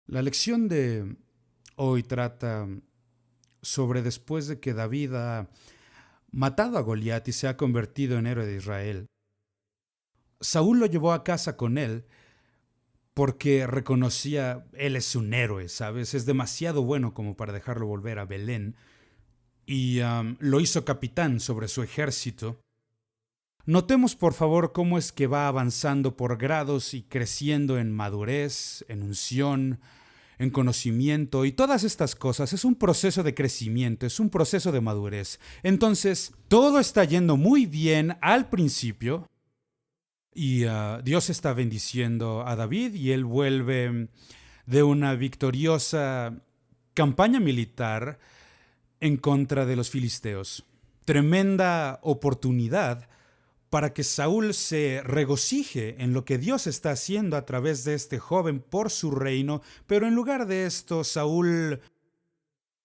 La lección de hoy trata sobre después de que David ha matado a Goliat y se ha convertido en héroe de Israel. Saúl lo llevó a casa con él porque reconocía, él es un héroe, ¿sabes? Es demasiado bueno como para dejarlo volver a Belén. Y lo hizo capitán sobre su ejército. Notemos por favor cómo es que va avanzando por grados y creciendo en madurez, en unción, en conocimiento y todas estas cosas. Es un proceso de crecimiento, es un proceso de madurez. Entonces, todo está yendo muy bien al principio y Dios está bendiciendo a David y él vuelve de una victoriosa campaña militar en contra de los filisteos. Tremenda oportunidad para que Saúl se regocije en lo que Dios está haciendo a través de este joven por su reino, pero en lugar de esto, Saúl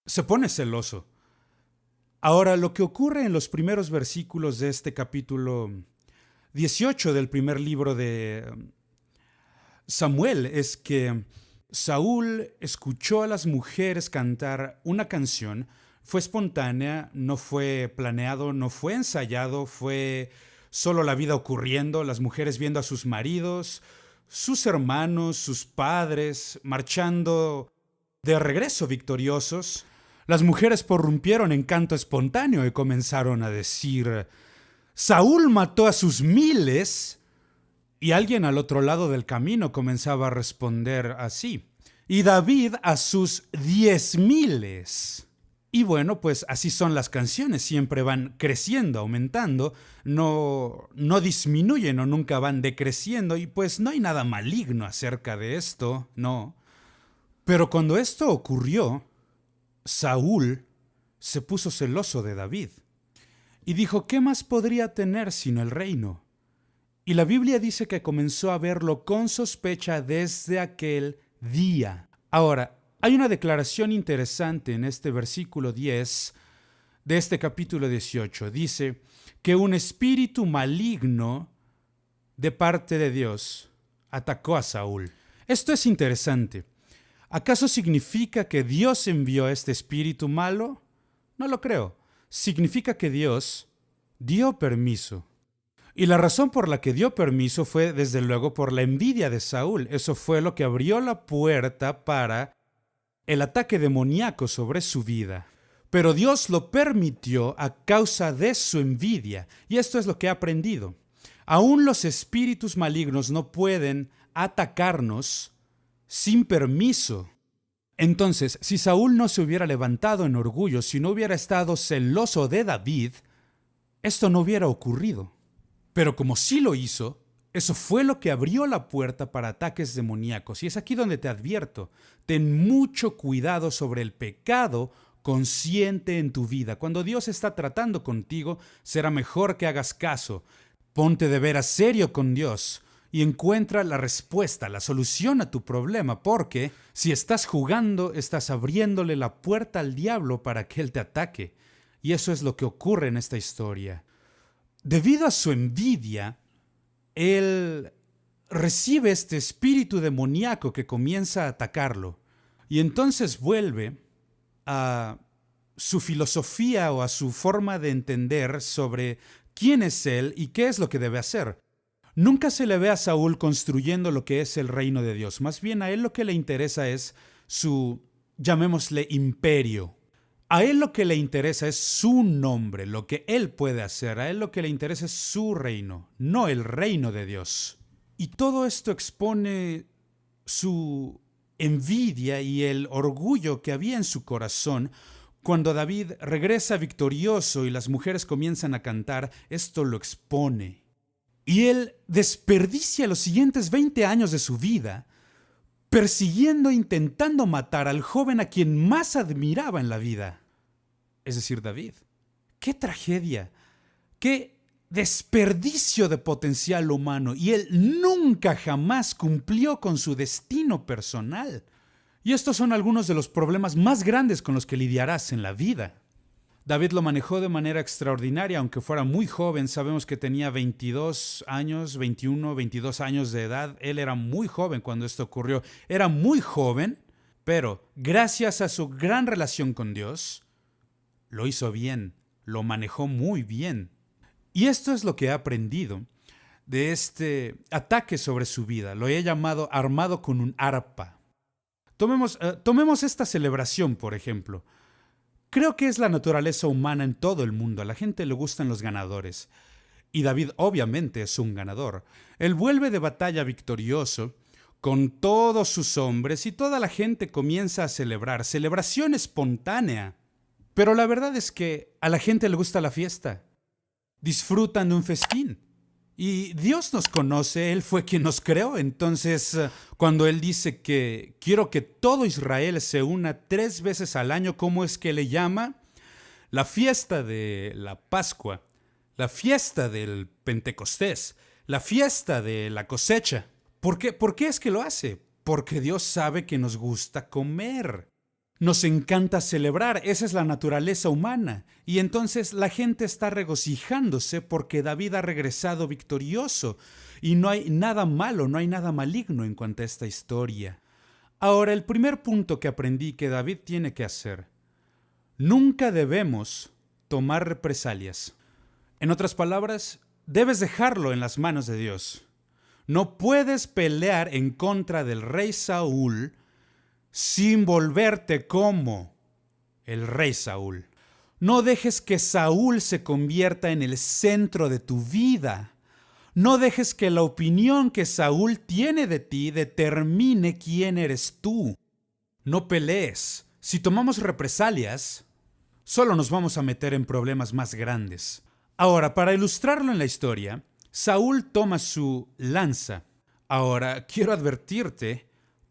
se pone celoso. Ahora, lo que ocurre en los primeros versículos de este capítulo 18 del primer libro de Samuel es que Saúl escuchó a las mujeres cantar una canción. Fue espontánea, no fue planeado, no fue ensayado, fue solo la vida ocurriendo, las mujeres viendo a sus maridos, sus hermanos, sus padres, marchando de regreso victoriosos. Las mujeres prorrumpieron en canto espontáneo y comenzaron a decir: Saúl mató a sus miles. Y alguien al otro lado del camino comenzaba a responder así: y David a sus 10,000. Y bueno, pues así son las canciones, siempre van creciendo, aumentando, no disminuyen o nunca van decreciendo, y pues no hay nada maligno acerca de esto, no. Pero cuando esto ocurrió, Saúl se puso celoso de David y dijo: ¿qué más podría tener sino el reino? Y la Biblia dice que comenzó a verlo con sospecha desde aquel día. Ahora, hay una declaración interesante en este versículo 10 de este capítulo 18. Dice que un espíritu maligno de parte de Dios atacó a Saúl. Esto es interesante. ¿Acaso significa que Dios envió a este espíritu malo? No lo creo. Significa que Dios dio permiso. Y la razón por la que dio permiso fue, desde luego, por la envidia de Saúl. Eso fue lo que abrió la puerta para el ataque demoníaco sobre su vida. Pero Dios lo permitió a causa de su envidia. Y esto es lo que he aprendido. Aún los espíritus malignos no pueden atacarnos sin permiso. Entonces, si Saúl no se hubiera levantado en orgullo, si no hubiera estado celoso de David, esto no hubiera ocurrido. Pero como sí lo hizo, eso fue lo que abrió la puerta para ataques demoníacos. Y es aquí donde te advierto: ten mucho cuidado sobre el pecado consciente en tu vida. Cuando Dios está tratando contigo, será mejor que hagas caso. Ponte de veras serio con Dios y encuentra la respuesta, la solución a tu problema, porque si estás jugando, estás abriéndole la puerta al diablo para que él te ataque. Y eso es lo que ocurre en esta historia. Debido a su envidia, él recibe este espíritu demoníaco que comienza a atacarlo. Y entonces vuelve a su filosofía o a su forma de entender sobre quién es él y qué es lo que debe hacer. Nunca se le ve a Saúl construyendo lo que es el reino de Dios. Más bien a él lo que le interesa es su, llamémosle, imperio. A él lo que le interesa es su nombre, lo que él puede hacer. A él lo que le interesa es su reino, no el reino de Dios. Y todo esto expone su envidia y el orgullo que había en su corazón. Cuando David regresa victorioso y las mujeres comienzan a cantar, esto lo expone. Y él desperdicia los siguientes 20 años de su vida persiguiendo e intentando matar al joven a quien más admiraba en la vida, es decir, David. ¡Qué tragedia! ¡Qué desperdicio de potencial humano! Y él nunca jamás cumplió con su destino personal. Y estos son algunos de los problemas más grandes con los que lidiarás en la vida. David lo manejó de manera extraordinaria, aunque fuera muy joven. Sabemos que tenía 22 años, 21, 22 años de edad. Él era muy joven cuando esto ocurrió. Era muy joven Pero gracias a su gran relación con Dios, lo hizo bien, lo manejó muy bien. Y esto es lo que he aprendido de este ataque sobre su vida. Lo he llamado armado con un arpa. Tomemos esta celebración, por ejemplo. Creo que es la naturaleza humana en todo el mundo. A la gente le gustan los ganadores. Y David obviamente es un ganador. Él vuelve de batalla victorioso con todos sus hombres y toda la gente comienza a celebrar. Celebración espontánea. Pero la verdad es que a la gente le gusta la fiesta. Disfrutan de un festín. Y Dios nos conoce, Él fue quien nos creó. Entonces, cuando Él dice que quiero que todo Israel se una 3 veces al año, ¿cómo es que le llama? La fiesta de la Pascua, la fiesta del Pentecostés, la fiesta de la cosecha. ¿Por qué es que lo hace? Porque Dios sabe que nos gusta comer. Nos encanta celebrar, esa es la naturaleza humana. Y entonces la gente está regocijándose porque David ha regresado victorioso. Y no hay nada malo, no hay nada maligno en cuanto a esta historia. Ahora, el primer punto que aprendí que David tiene que hacer: nunca debemos tomar represalias. En otras palabras, debes dejarlo en las manos de Dios. No puedes pelear en contra del rey Saúl sin volverte como el rey Saúl. No dejes que Saúl se convierta en el centro de tu vida. No dejes que la opinión que Saúl tiene de ti determine quién eres tú. No pelees. Si tomamos represalias, solo nos vamos a meter en problemas más grandes. Ahora, para ilustrarlo en la historia, Saúl toma su lanza. Ahora, quiero advertirte: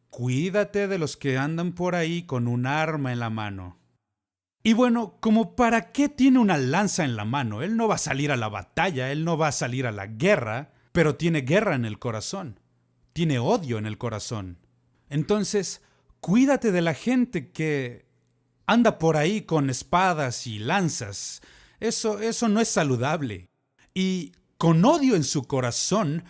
cuídate de los que andan por ahí con un arma en la mano. Y bueno, ¿como para qué tiene una lanza en la mano? Él no va a salir a la batalla, él no va a salir a la guerra, pero tiene guerra en el corazón, tiene odio en el corazón. Entonces, cuídate de la gente que anda por ahí con espadas y lanzas. Eso no es saludable. Y con odio en su corazón,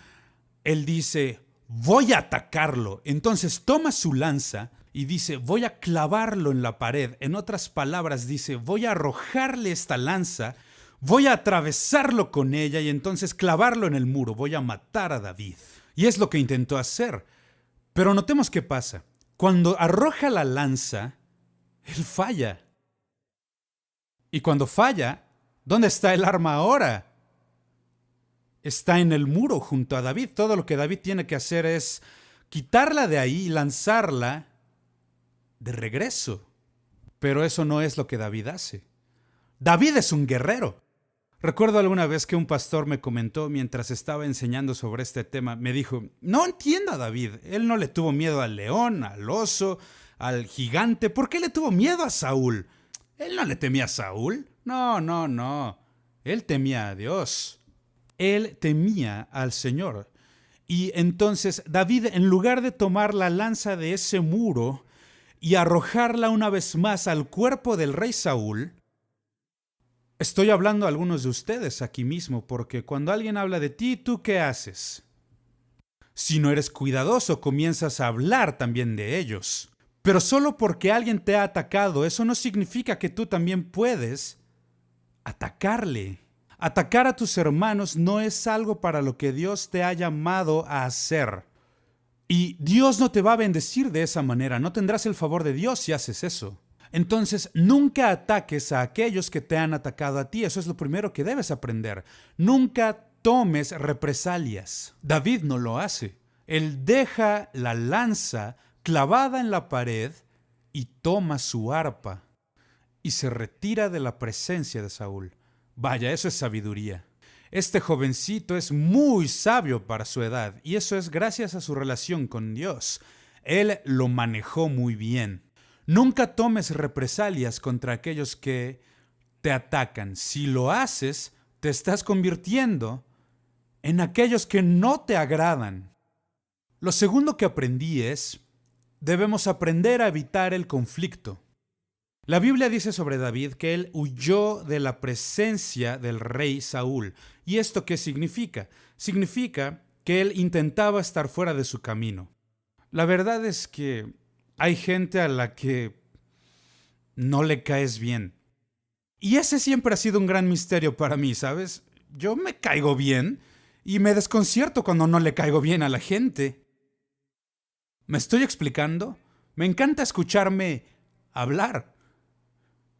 él dice: voy a atacarlo. Entonces toma su lanza y dice: voy a clavarlo en la pared. En otras palabras, dice: voy a arrojarle esta lanza, voy a atravesarlo con ella y entonces clavarlo en el muro. Voy a matar a David. Y es lo que intentó hacer. Pero notemos qué pasa. Cuando arroja la lanza, él falla. Y cuando falla, ¿dónde está el arma ahora? Está en el muro junto a David. Todo lo que David tiene que hacer es quitarla de ahí y lanzarla de regreso. Pero eso no es lo que David hace. David es un guerrero. Recuerdo alguna vez que un pastor me comentó mientras estaba enseñando sobre este tema. Me dijo: no entiendo a David. Él no le tuvo miedo al león, al oso, al gigante. ¿Por qué le tuvo miedo a Saúl? Él no le temía a Saúl. No. Él temía a Dios. Él temía al Señor. Y entonces David, en lugar de tomar la lanza de ese muro y arrojarla una vez más al cuerpo del rey Saúl, estoy hablando a algunos de ustedes aquí mismo, porque cuando alguien habla de ti, ¿tú qué haces? Si no eres cuidadoso, comienzas a hablar también de ellos. Pero solo porque alguien te ha atacado, eso no significa que tú también puedes atacarle. Atacar a tus hermanos no es algo para lo que Dios te ha llamado a hacer. Y Dios no te va a bendecir de esa manera. No tendrás el favor de Dios si haces eso. Entonces, nunca ataques a aquellos que te han atacado a ti. Eso es lo primero que debes aprender. Nunca tomes represalias. David no lo hace. Él deja la lanza clavada en la pared y toma su arpa y se retira de la presencia de Saúl. Vaya, eso es sabiduría. Este jovencito es muy sabio para su edad y eso es gracias a su relación con Dios. Él lo manejó muy bien. Nunca tomes represalias contra aquellos que te atacan. Si lo haces, te estás convirtiendo en aquellos que no te agradan. Lo segundo que aprendí es: debemos aprender a evitar el conflicto. La Biblia dice sobre David que él huyó de la presencia del rey Saúl. ¿Y esto qué significa? Significa que él intentaba estar fuera de su camino. La verdad es que hay gente a la que no le caes bien. Y ese siempre ha sido un gran misterio para mí, ¿sabes? Yo me caigo bien y me desconcierto cuando no le caigo bien a la gente. ¿Me estoy explicando? Me encanta escucharme hablar.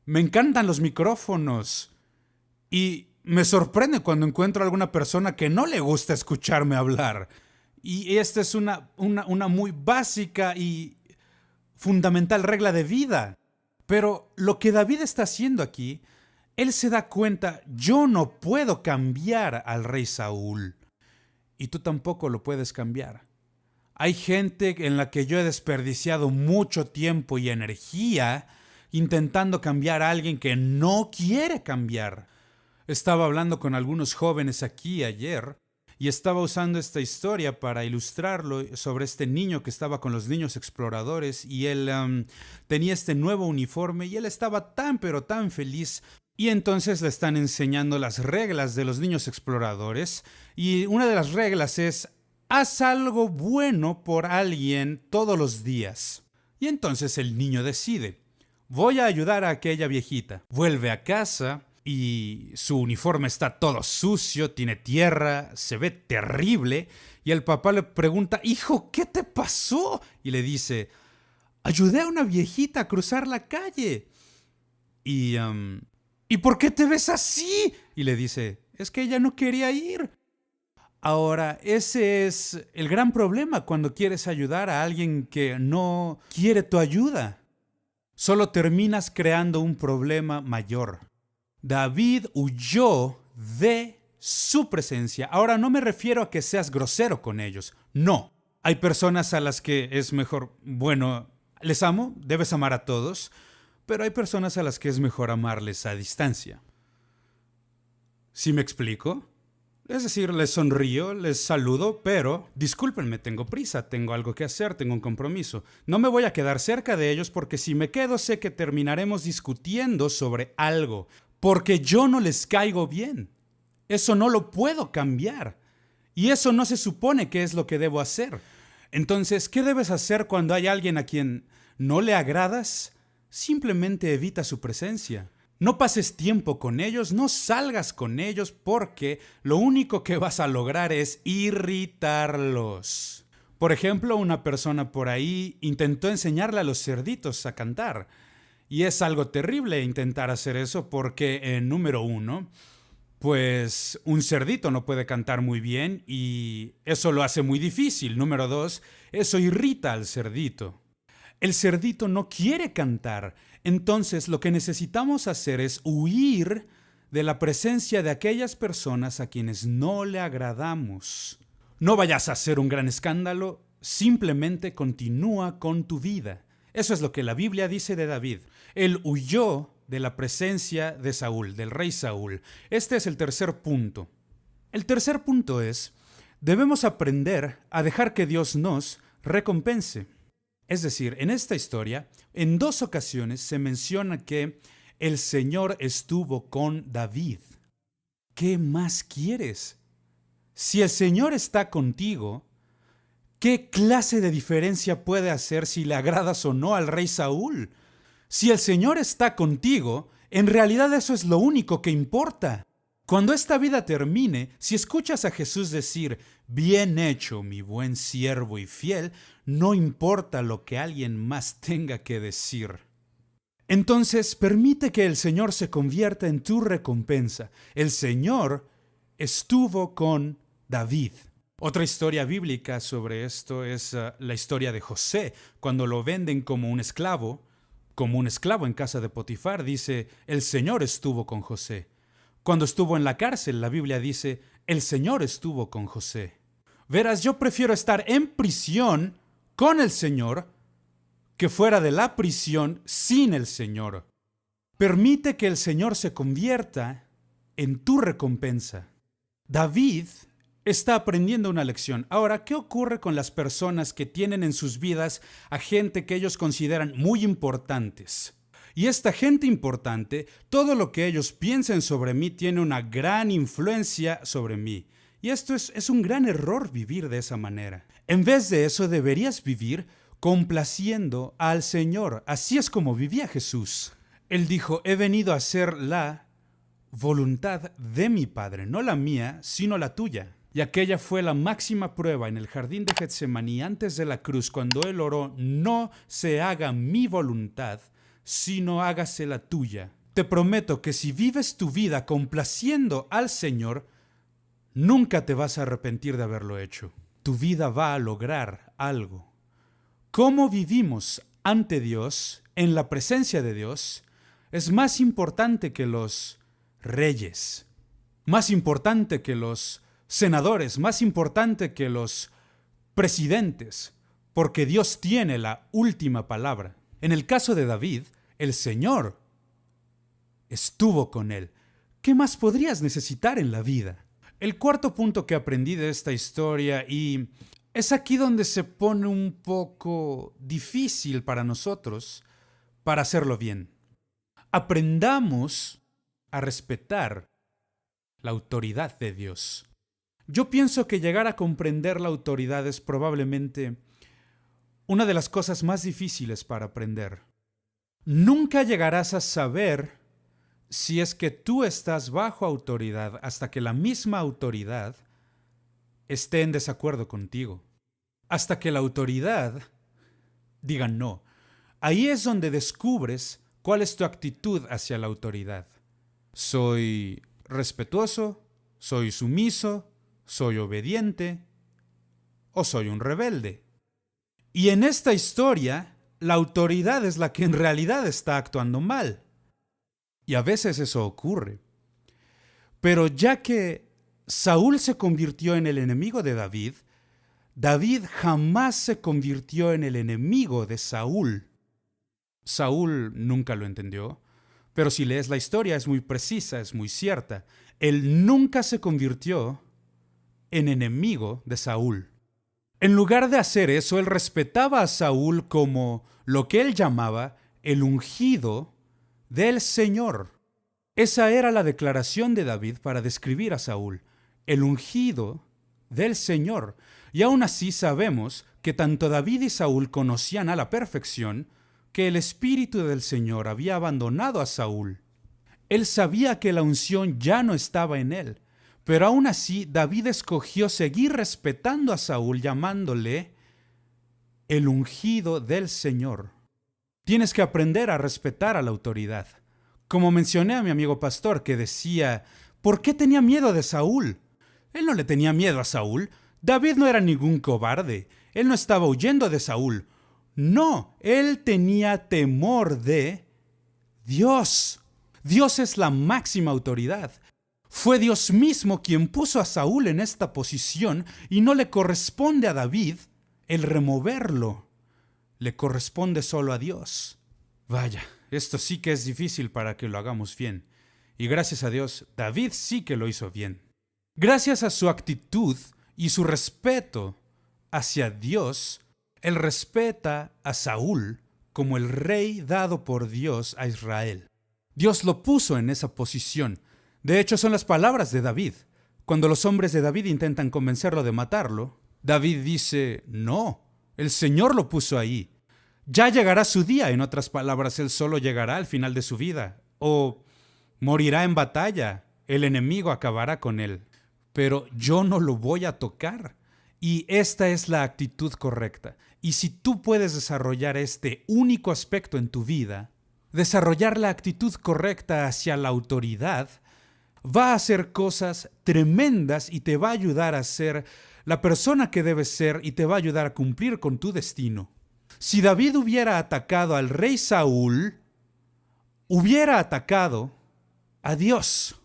Me encantan los micrófonos. Y me sorprende cuando encuentro a alguna persona que no le gusta escucharme hablar. Y esta es una muy básica y fundamental regla de vida. Pero lo que David está haciendo aquí, él se da cuenta, yo no puedo cambiar al rey Saúl. Y tú tampoco lo puedes cambiar. Hay gente en la que yo he desperdiciado mucho tiempo y energía intentando cambiar a alguien que no quiere cambiar. Estaba hablando con algunos jóvenes aquí ayer y estaba usando esta historia para ilustrarlo sobre este niño que estaba con los niños exploradores y él tenía este nuevo uniforme y él estaba tan pero tan feliz. Y entonces le están enseñando las reglas de los niños exploradores y una de las reglas es: haz algo bueno por alguien todos los días. Y entonces el niño decide: voy a ayudar a aquella viejita. Vuelve a casa y su uniforme está todo sucio, tiene tierra, se ve terrible. Y el papá le pregunta: hijo, ¿qué te pasó? Y le dice: ayudé a una viejita a cruzar la calle. ¿Y por qué te ves así? Y le dice: es que ella no quería ir. Ahora, ese es el gran problema cuando quieres ayudar a alguien que no quiere tu ayuda. Solo terminas creando un problema mayor. David huyó de su presencia. Ahora, no me refiero a que seas grosero con ellos. No. Hay personas a las que es mejor, bueno, les amo, debes amar a todos, pero hay personas a las que es mejor amarles a distancia. ¿Sí me explico? Es decir, les sonrío, les saludo, pero discúlpenme, tengo prisa, tengo algo que hacer, tengo un compromiso. No me voy a quedar cerca de ellos porque si me quedo sé que terminaremos discutiendo sobre algo, porque yo no les caigo bien. Eso no lo puedo cambiar. Y eso no se supone que es lo que debo hacer. Entonces, ¿qué debes hacer cuando hay alguien a quien no le agradas? Simplemente evita su presencia. No pases tiempo con ellos, no salgas con ellos porque lo único que vas a lograr es irritarlos. Por ejemplo, una persona por ahí intentó enseñarle a los cerditos a cantar. Y es algo terrible intentar hacer eso porque, número uno, pues un cerdito no puede cantar muy bien y eso lo hace muy difícil. Número dos, eso irrita al cerdito. El cerdito no quiere cantar. Entonces lo que necesitamos hacer es huir de la presencia de aquellas personas a quienes no le agradamos. No vayas a hacer un gran escándalo, simplemente continúa con tu vida. Eso es lo que la Biblia dice de David. Él huyó de la presencia de Saúl, del rey Saúl. Este es el tercer punto. El tercer punto es: debemos aprender a dejar que Dios nos recompense. Es decir, en esta historia, en 2 ocasiones se menciona que el Señor estuvo con David. ¿Qué más quieres? Si el Señor está contigo, ¿qué clase de diferencia puede hacer si le agradas o no al rey Saúl? Si el Señor está contigo, en realidad eso es lo único que importa. Cuando esta vida termine, si escuchas a Jesús decir: bien hecho, mi buen siervo y fiel, no importa lo que alguien más tenga que decir. Entonces, permite que el Señor se convierta en tu recompensa. El Señor estuvo con David. Otra historia bíblica sobre esto es la historia de José. Cuando lo venden como un esclavo en casa de Potifar, dice: el Señor estuvo con José. Cuando estuvo en la cárcel, la Biblia dice: el Señor estuvo con José. Verás, yo prefiero estar en prisión con el Señor que fuera de la prisión sin el Señor. Permite que el Señor se convierta en tu recompensa. David está aprendiendo una lección. Ahora, ¿qué ocurre con las personas que tienen en sus vidas a gente que ellos consideran muy importantes? Y esta gente importante, todo lo que ellos piensen sobre mí tiene una gran influencia sobre mí. Y esto es un gran error, vivir de esa manera. En vez de eso, deberías vivir complaciendo al Señor. Así es como vivía Jesús. Él dijo, he venido a hacer la voluntad de mi Padre, no la mía, sino la tuya. Y aquella fue la máxima prueba en el jardín de Getsemaní antes de la cruz, cuando él oró, no se haga mi voluntad, sino hágase la tuya. Te prometo que si vives tu vida complaciendo al Señor, nunca te vas a arrepentir de haberlo hecho. Tu vida va a lograr algo. Cómo vivimos ante Dios, en la presencia de Dios, es más importante que los reyes, más importante que los senadores, más importante que los presidentes, porque Dios tiene la última palabra. En el caso de David, el Señor estuvo con él. ¿Qué más podrías necesitar en la vida? El cuarto punto que aprendí de esta historia, y es aquí donde se pone un poco difícil para nosotros para hacerlo bien. Aprendamos a respetar la autoridad de Dios. Yo pienso que llegar a comprender la autoridad es probablemente una de las cosas más difíciles para aprender. Nunca llegarás a saber si es que tú estás bajo autoridad hasta que la misma autoridad esté en desacuerdo contigo. Hasta que la autoridad diga no. Ahí es donde descubres cuál es tu actitud hacia la autoridad. ¿Soy respetuoso? ¿Soy sumiso? ¿Soy obediente? ¿O soy un rebelde? Y en esta historia, la autoridad es la que en realidad está actuando mal. Y a veces eso ocurre. Pero ya que Saúl se convirtió en el enemigo de David, David jamás se convirtió en el enemigo de Saúl. Saúl nunca lo entendió, pero si lees la historia es muy precisa, es muy cierta. Él nunca se convirtió en enemigo de Saúl. En lugar de hacer eso, él respetaba a Saúl como lo que él llamaba el ungido del Señor. Esa era la declaración de David para describir a Saúl, el ungido del Señor. Y aún así sabemos que tanto David y Saúl conocían a la perfección que el Espíritu del Señor había abandonado a Saúl. Él sabía que la unción ya no estaba en él. Pero aún así, David escogió seguir respetando a Saúl, llamándole el ungido del Señor. Tienes que aprender a respetar a la autoridad. Como mencioné a mi amigo pastor que decía, ¿por qué tenía miedo de Saúl? Él no le tenía miedo a Saúl. David no era ningún cobarde. Él no estaba huyendo de Saúl. No, él tenía temor de Dios. Dios es la máxima autoridad. Fue Dios mismo quien puso a Saúl en esta posición y no le corresponde a David el removerlo. Le corresponde solo a Dios. Vaya, esto sí que es difícil para que lo hagamos bien. Y gracias a Dios, David sí que lo hizo bien. Gracias a su actitud y su respeto hacia Dios, él respeta a Saúl como el rey dado por Dios a Israel. Dios lo puso en esa posición. De hecho, son las palabras de David. Cuando los hombres de David intentan convencerlo de matarlo, David dice, no, el Señor lo puso ahí. Ya llegará su día, en otras palabras, él solo llegará al final de su vida. O morirá en batalla, el enemigo acabará con él. Pero yo no lo voy a tocar. Y esta es la actitud correcta. Y si tú puedes desarrollar este único aspecto en tu vida, desarrollar la actitud correcta hacia la autoridad, va a hacer cosas tremendas y te va a ayudar a ser la persona que debes ser y te va a ayudar a cumplir con tu destino. Si David hubiera atacado al rey Saúl, hubiera atacado a Dios.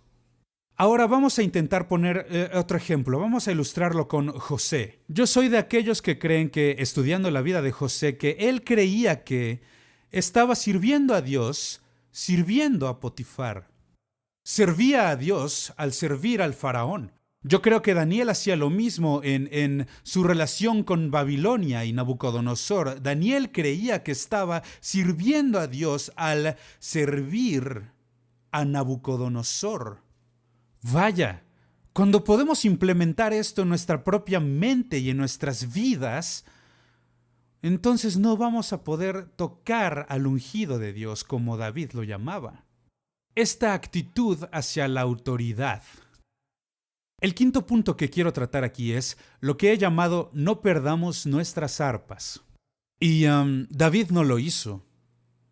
Ahora vamos a intentar poner otro ejemplo. Vamos a ilustrarlo con José. Yo soy de aquellos que creen que, estudiando la vida de José, que él creía que estaba sirviendo a Dios, sirviendo a Potifar. Servía a Dios al servir al faraón. Yo creo que Daniel hacía lo mismo en su relación con Babilonia y Nabucodonosor. Daniel creía que estaba sirviendo a Dios al servir a Nabucodonosor. Vaya, cuando podemos implementar esto en nuestra propia mente y en nuestras vidas, entonces no vamos a poder tocar al ungido de Dios como David lo llamaba. Esta actitud hacia la autoridad. El quinto punto que quiero tratar aquí es lo que he llamado no perdamos nuestras arpas. Y David no lo hizo.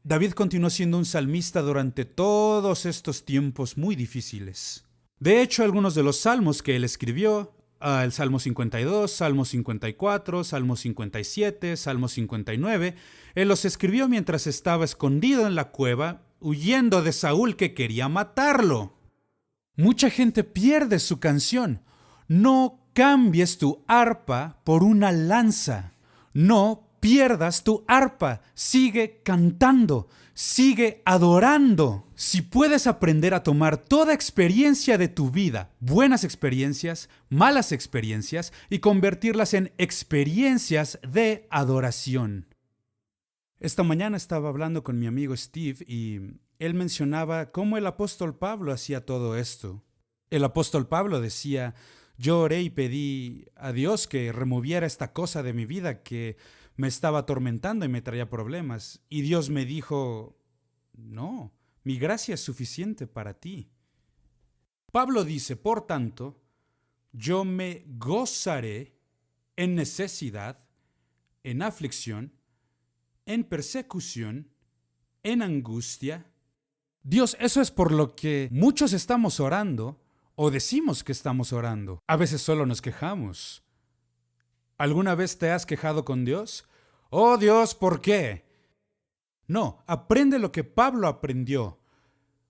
David continuó siendo un salmista durante todos estos tiempos muy difíciles. De hecho, algunos de los salmos que él escribió, el Salmo 52, Salmo 54, Salmo 57, Salmo 59, él los escribió mientras estaba escondido en la cueva, huyendo de Saúl que quería matarlo. Mucha gente pierde su canción. No cambies tu arpa por una lanza. No pierdas tu arpa. Sigue cantando. Sigue adorando. Si puedes aprender a tomar toda experiencia de tu vida, buenas experiencias, malas experiencias, y convertirlas en experiencias de adoración. Esta mañana estaba hablando con mi amigo Steve y él mencionaba cómo el apóstol Pablo hacía todo esto. El apóstol Pablo decía: yo oré y pedí a Dios que removiera esta cosa de mi vida que me estaba atormentando y me traía problemas. Y Dios me dijo: no, mi gracia es suficiente para ti. Pablo dice, por tanto, yo me gozaré en necesidad, en aflicción, en persecución, en angustia. Dios, eso es por lo que muchos estamos orando o decimos que estamos orando. A veces solo nos quejamos. ¿Alguna vez te has quejado con Dios? Oh Dios, ¿por qué? No, aprende lo que Pablo aprendió.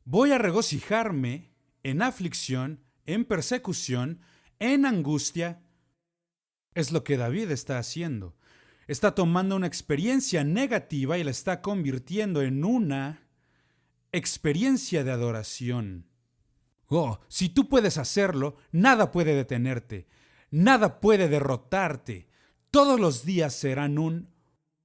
Voy a regocijarme en aflicción, en persecución, en angustia. Es lo que David está haciendo. Está tomando una experiencia negativa y la está convirtiendo en una experiencia de adoración. Oh, si tú puedes hacerlo, nada puede detenerte, nada puede derrotarte. Todos los días serán un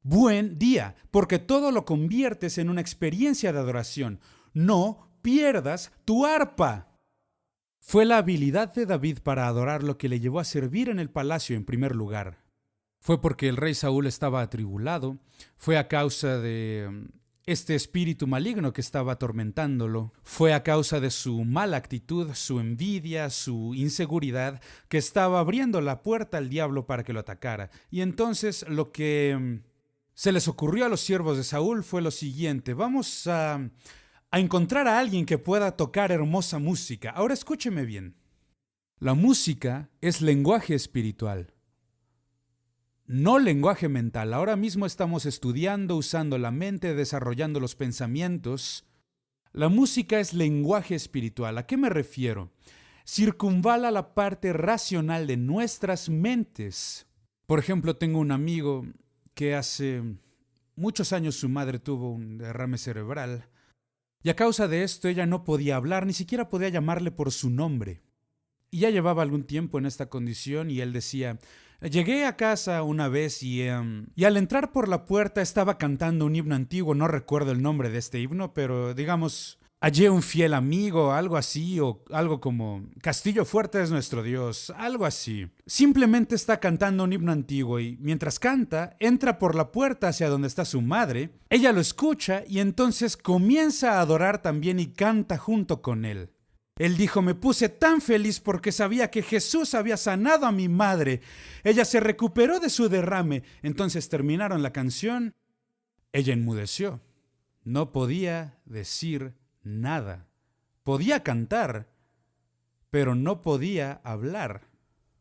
buen día, porque todo lo conviertes en una experiencia de adoración. No pierdas tu arpa. Fue la habilidad de David para adorar lo que le llevó a servir en el palacio en primer lugar. Fue porque el rey Saúl estaba atribulado, fue a causa de este espíritu maligno que estaba atormentándolo, fue a causa de su mala actitud, su envidia, su inseguridad, que estaba abriendo la puerta al diablo para que lo atacara. Y entonces lo que se les ocurrió a los siervos de Saúl fue lo siguiente: vamos a encontrar a alguien que pueda tocar hermosa música. Ahora escúcheme bien. La música es lenguaje espiritual, no lenguaje mental. Ahora mismo estamos estudiando, usando la mente, desarrollando los pensamientos. La música es lenguaje espiritual. ¿A qué me refiero? Circunvala la parte racional de nuestras mentes. Por ejemplo, tengo un amigo que hace muchos años su madre tuvo un derrame cerebral y a causa de esto ella no podía hablar, ni siquiera podía llamarle por su nombre. Y ya llevaba algún tiempo en esta condición y él decía: llegué a casa una vez y al entrar por la puerta estaba cantando un himno antiguo, no recuerdo el nombre de este himno, pero digamos, hallé un fiel amigo, algo así, o algo como Castillo fuerte es nuestro Dios, algo así. Simplemente está cantando un himno antiguo y mientras canta, entra por la puerta hacia donde está su madre, ella lo escucha y entonces comienza a adorar también y canta junto con él. Él dijo: me puse tan feliz porque sabía que Jesús había sanado a mi madre. Ella se recuperó de su derrame. Entonces terminaron la canción. Ella enmudeció. No podía decir nada. Podía cantar, pero no podía hablar.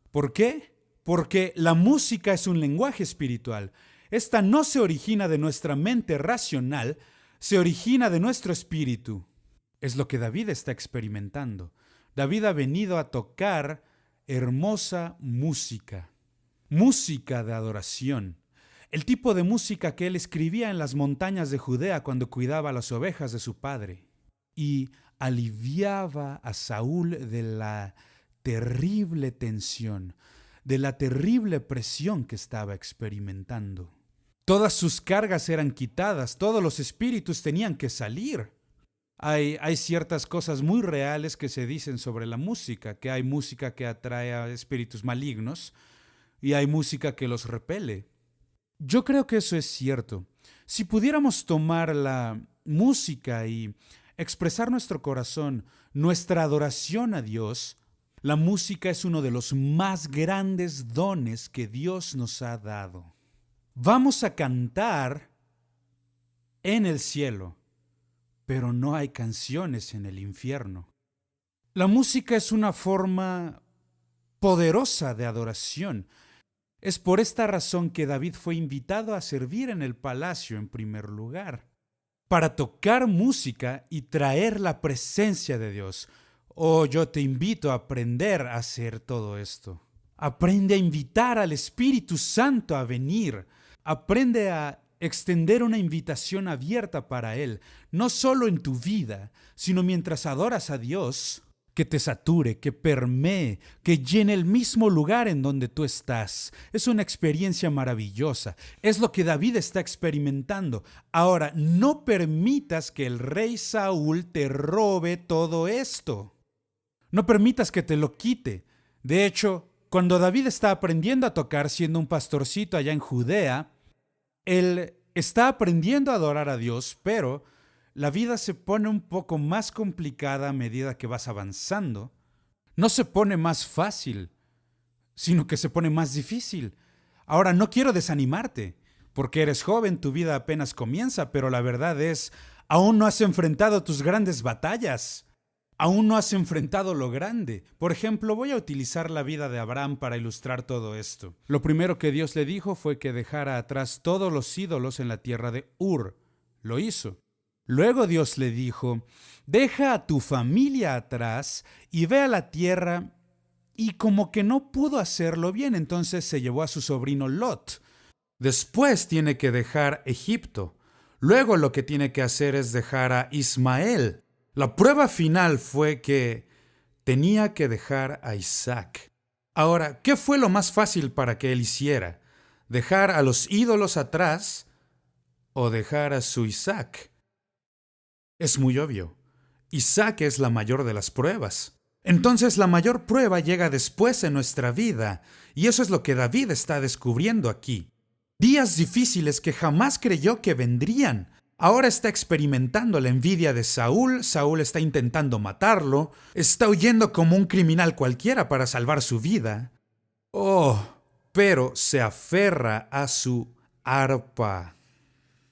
¿Por qué? Porque la música es un lenguaje espiritual. Esta no se origina de nuestra mente racional, se origina de nuestro espíritu. Es lo que David está experimentando. David ha venido a tocar hermosa música, música de adoración. El tipo de música que él escribía en las montañas de Judea cuando cuidaba las ovejas de su padre. Y aliviaba a Saúl de la terrible tensión, de la terrible presión que estaba experimentando. Todas sus cargas eran quitadas, todos los espíritus tenían que salir. Hay ciertas cosas muy reales que se dicen sobre la música, que hay música que atrae a espíritus malignos y hay música que los repele. Yo creo que eso es cierto. Si pudiéramos tomar la música y expresar nuestro corazón, nuestra adoración a Dios, la música es uno de los más grandes dones que Dios nos ha dado. Vamos a cantar en el cielo, pero no hay canciones en el infierno. La música es una forma poderosa de adoración. Es por esta razón que David fue invitado a servir en el palacio en primer lugar, para tocar música y traer la presencia de Dios. Oh, yo te invito a aprender a hacer todo esto. Aprende a invitar al Espíritu Santo a venir. Aprende a extender una invitación abierta para Él, no solo en tu vida, sino mientras adoras a Dios, que te sature, que permee, que llene el mismo lugar en donde tú estás. Es una experiencia maravillosa. Es lo que David está experimentando. Ahora, no permitas que el rey Saúl te robe todo esto. No permitas que te lo quite. De hecho, cuando David está aprendiendo a tocar siendo un pastorcito allá en Judea, él está aprendiendo a adorar a Dios, pero la vida se pone un poco más complicada a medida que vas avanzando. No se pone más fácil, sino que se pone más difícil. Ahora, no quiero desanimarte, porque eres joven, tu vida apenas comienza, pero la verdad es, aún no has enfrentado tus grandes batallas. Aún no has enfrentado lo grande. Por ejemplo, voy a utilizar la vida de Abraham para ilustrar todo esto. Lo primero que Dios le dijo fue que dejara atrás todos los ídolos en la tierra de Ur. Lo hizo. Luego Dios le dijo, deja a tu familia atrás y ve a la tierra, y como que no pudo hacerlo bien, entonces se llevó a su sobrino Lot. Después tiene que dejar Egipto. Luego lo que tiene que hacer es dejar a Ismael. La prueba final fue que tenía que dejar a Isaac. Ahora, ¿qué fue lo más fácil para que él hiciera? ¿Dejar a los ídolos atrás o dejar a su Isaac? Es muy obvio. Isaac es la mayor de las pruebas. Entonces la mayor prueba llega después en nuestra vida, y eso es lo que David está descubriendo aquí. Días difíciles que jamás creyó que vendrían. Ahora está experimentando la envidia de Saúl, Saúl está intentando matarlo, está huyendo como un criminal cualquiera para salvar su vida. Oh, pero se aferra a su arpa.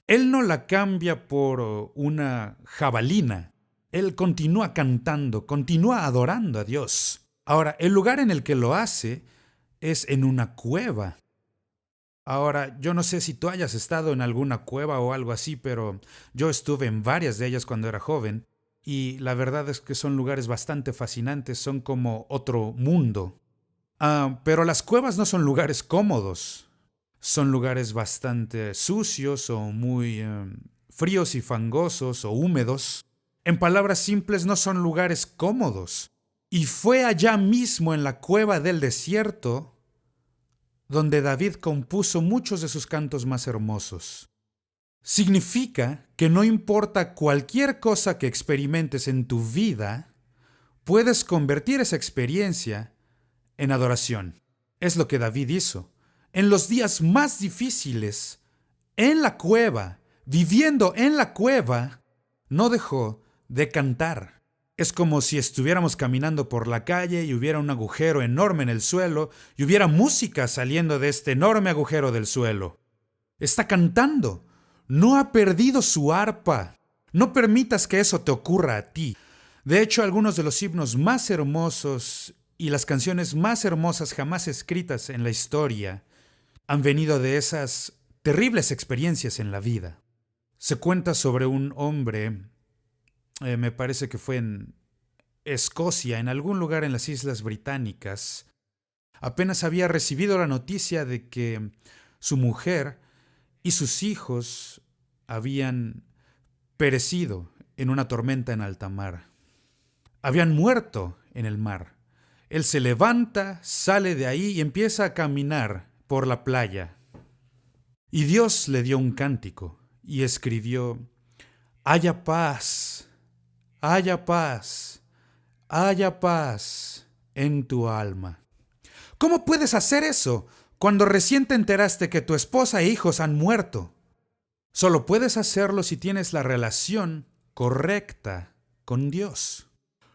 Él no la cambia por una jabalina. Él continúa cantando, continúa adorando a Dios. Ahora, el lugar en el que lo hace es en una cueva. Ahora, yo no sé si tú hayas estado en alguna cueva o algo así, pero yo estuve en varias de ellas cuando era joven, y la verdad es que son lugares bastante fascinantes, son como otro mundo. Pero las cuevas no son lugares cómodos, son lugares bastante sucios o muy fríos y fangosos o húmedos. En palabras simples, no son lugares cómodos. Y fue allá mismo en la cueva del desierto donde David compuso muchos de sus cantos más hermosos. Significa que no importa cualquier cosa que experimentes en tu vida, puedes convertir esa experiencia en adoración. Es lo que David hizo. En los días más difíciles, en la cueva, viviendo en la cueva, no dejó de cantar. Es como si estuviéramos caminando por la calle y hubiera un agujero enorme en el suelo y hubiera música saliendo de este enorme agujero del suelo. Está cantando. No ha perdido su arpa. No permitas que eso te ocurra a ti. De hecho, algunos de los himnos más hermosos y las canciones más hermosas jamás escritas en la historia han venido de esas terribles experiencias en la vida. Se cuenta sobre un hombre, me parece que fue en Escocia, en algún lugar en las Islas Británicas. Apenas había recibido la noticia de que su mujer y sus hijos habían perecido en una tormenta en alta mar. Habían muerto en el mar. Él se levanta, sale de ahí y empieza a caminar por la playa. Y Dios le dio un cántico y escribió: haya paz, haya paz, haya paz en tu alma. ¿Cómo puedes hacer eso? cuando recién te enteraste que tu esposa e hijos han muerto. Solo puedes hacerlo si tienes la relación correcta con Dios.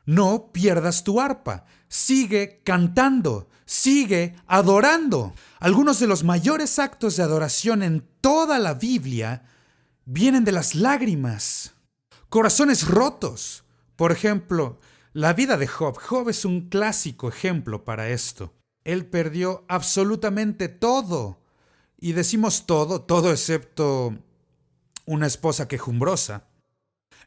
No pierdas tu arpa. Sigue cantando. Sigue adorando. Algunos de los mayores actos de adoración en toda la Biblia vienen de las lágrimas. Corazones rotos. Por ejemplo, la vida de Job. Job es un clásico ejemplo para esto. Él perdió absolutamente todo. Y decimos todo excepto una esposa quejumbrosa.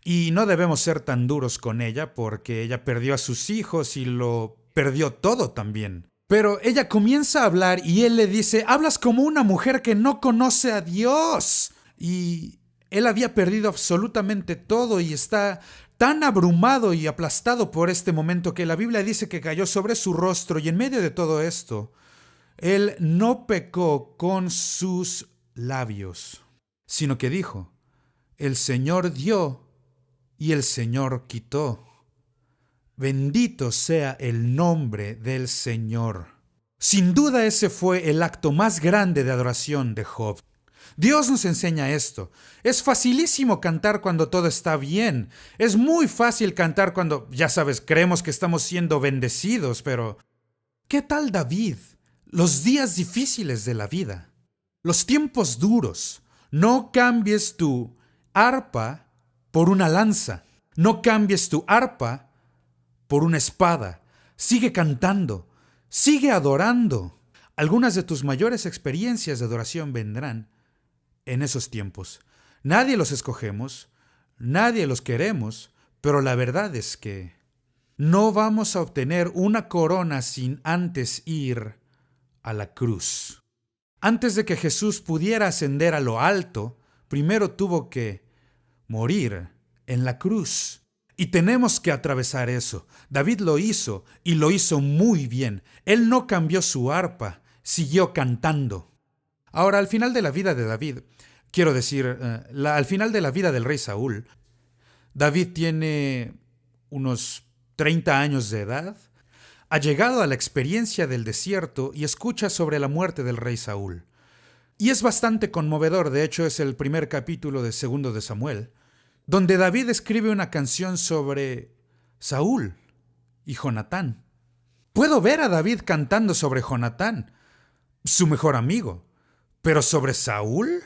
Y no debemos ser tan duros con ella porque ella perdió a sus hijos y lo perdió todo también. Pero ella comienza a hablar y él le dice, hablas como una mujer que no conoce a Dios. Y él había perdido absolutamente todo y está tan abrumado y aplastado por este momento que la Biblia dice que cayó sobre su rostro, y en medio de todo esto, él no pecó con sus labios, sino que dijo, el Señor dio y el Señor quitó. Bendito sea el nombre del Señor. Sin duda ese fue el acto más grande de adoración de Job. Dios nos enseña esto. Es facilísimo cantar cuando todo está bien. Es muy fácil cantar cuando, ya sabes, creemos que estamos siendo bendecidos, pero ¿qué tal David? Los días difíciles de la vida, los tiempos duros. No cambies tu arpa por una lanza. No cambies tu arpa por una espada. Sigue cantando. Sigue adorando. Algunas de tus mayores experiencias de adoración vendrán en esos tiempos. Nadie los escogemos, nadie los queremos, pero la verdad es que no vamos a obtener una corona sin antes ir a la cruz. Antes de que Jesús pudiera ascender a lo alto, primero tuvo que morir en la cruz. Y tenemos que atravesar eso. David lo hizo y lo hizo muy bien. Él no cambió su arpa, siguió cantando. Ahora, al final de la vida de David, quiero decir, al final de la vida del rey Saúl, David tiene unos 30 años de edad, ha llegado a la experiencia del desierto y escucha sobre la muerte del rey Saúl. Y es bastante conmovedor, de hecho es el primer capítulo de 2 de Samuel, donde David escribe una canción sobre Saúl y Jonatán. Puedo ver a David cantando sobre Jonatán, su mejor amigo, pero sobre Saúl.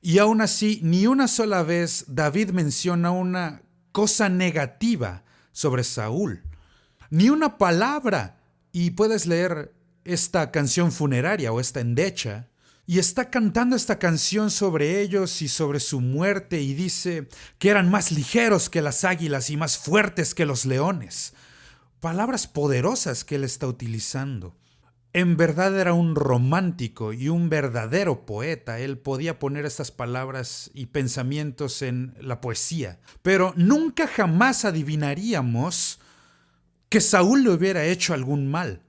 Y aún así, ni una sola vez David menciona una cosa negativa sobre Saúl. Ni una palabra. Y puedes leer esta canción funeraria o esta endecha. Y está cantando esta canción sobre ellos y sobre su muerte y dice que eran más ligeros que las águilas y más fuertes que los leones. Palabras poderosas que él está utilizando. En verdad era un romántico y un verdadero poeta. Él podía poner estas palabras y pensamientos en la poesía. Pero nunca jamás adivinaríamos que Saúl le hubiera hecho algún mal.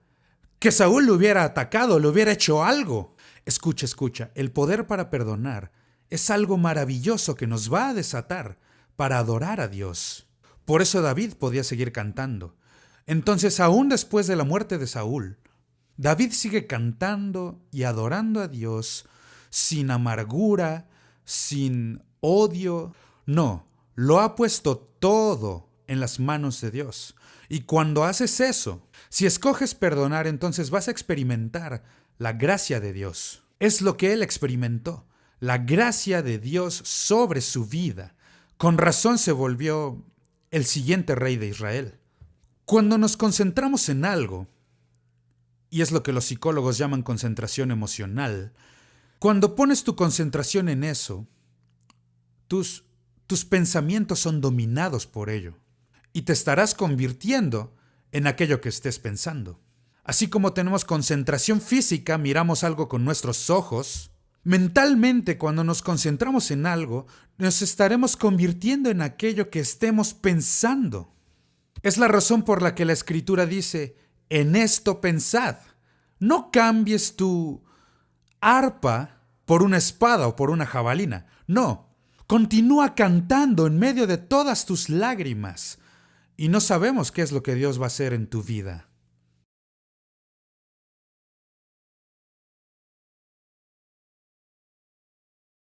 Que Saúl le hubiera atacado, le hubiera hecho algo. Escucha, el poder para perdonar es algo maravilloso que nos va a desatar para adorar a Dios. Por eso David podía seguir cantando. Entonces, aún después de la muerte de Saúl, David sigue cantando y adorando a Dios sin amargura, sin odio. No, lo ha puesto todo en las manos de Dios. Y cuando haces eso, si escoges perdonar, entonces vas a experimentar la gracia de Dios. Es lo que él experimentó, la gracia de Dios sobre su vida. Con razón se volvió el siguiente rey de Israel. Cuando nos concentramos en algo, y es lo que los psicólogos llaman concentración emocional, cuando pones tu concentración en eso, tus pensamientos son dominados por ello, y te estarás convirtiendo en aquello que estés pensando. Así como tenemos concentración física, miramos algo con nuestros ojos, mentalmente cuando nos concentramos en algo, nos estaremos convirtiendo en aquello que estemos pensando. Es la razón por la que la Escritura dice, en esto pensad. No cambies tu arpa por una espada o por una jabalina. No, continúa cantando en medio de todas tus lágrimas. Y no sabemos qué es lo que Dios va a hacer en tu vida.